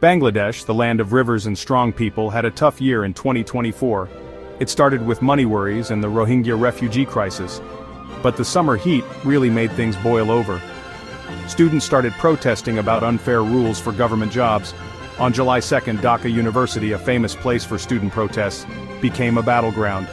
Bangladesh, the land of rivers and strong people, had a tough year in 2024. It started with money worries and the Rohingya refugee crisis. But the summer heat really made things boil over. Students started protesting about unfair rules for government jobs. On July 2nd, Dhaka University, a famous place for student protests, became a battleground.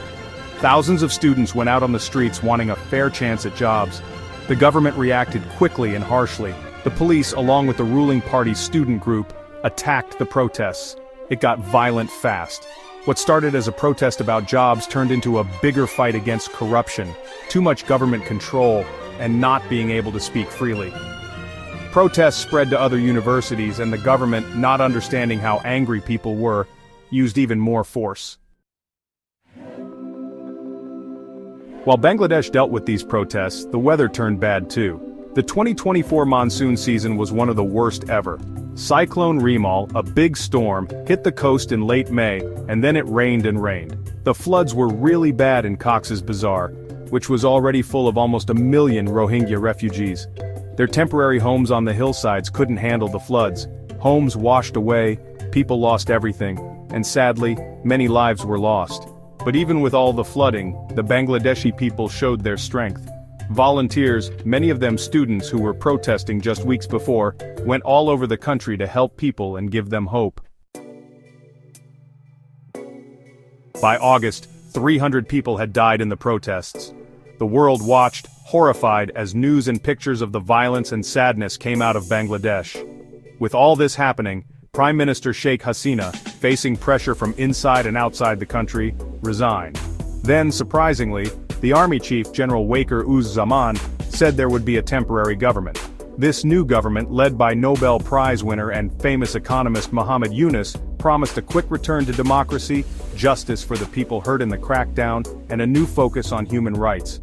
Thousands of students went out on the streets wanting a fair chance at jobs. The government reacted quickly and harshly. The police, along with the ruling party's student group, attacked the protests. It got violent fast. What started as a protest about jobs turned into a bigger fight against corruption, too much government control, and not being able to speak freely. Protests spread to other universities, and the government, not understanding how angry people were, used even more force. While Bangladesh dealt with these protests, the weather turned bad too. The 2024 monsoon season was one of the worst ever. Cyclone Remal, a big storm, hit the coast in late May, and then it rained and rained. The floods were really bad in Cox's Bazar, which was already full of almost 1 million Rohingya refugees. Their temporary homes on the hillsides couldn't handle the floods. Homes washed away, people lost everything, and sadly, many lives were lost. But even with all the flooding, the Bangladeshi people showed their strength. Volunteers, many of them students who were protesting just weeks before, went all over the country to help people and give them hope. By August, 300 people had died in the protests. The world watched, horrified, as news and pictures of the violence and sadness came out of Bangladesh. With all this happening, Prime Minister S.H.T, facing pressure from inside and outside the country, resigned. Then, surprisingly, the army chief, General Wakar-uz-Zaman, said there would be a temporary government. This new government, led by Nobel Prize winner and famous economist Muhammad Yunus, promised a quick return to democracy, justice for the people hurt in the crackdown, and a new focus on human rights.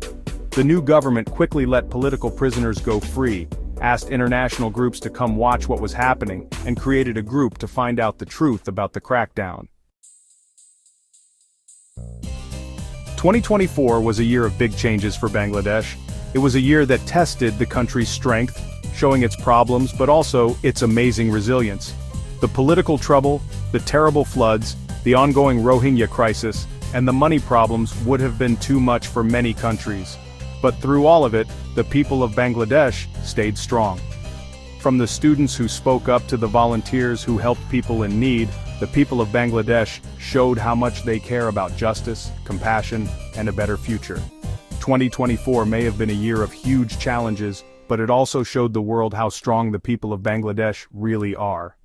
The new government quickly let political prisoners go free, asked international groups to come watch what was happening, and created a group to find out the truth about the crackdown. 2024 was a year of big changes for Bangladesh. It was a year that tested the country's strength, showing its problems but also its amazing resilience. The political trouble, the terrible floods, the ongoing Rohingya crisis, and the money problems would have been too much for many countries. But through all of it, the people of Bangladesh stayed strong. From the students who spoke up to the volunteers who helped people in need, the people of Bangladesh showed how much they care about justice, compassion, and a better future. 2024 may have been a year of huge challenges, but it also showed the world how strong the people of Bangladesh really are.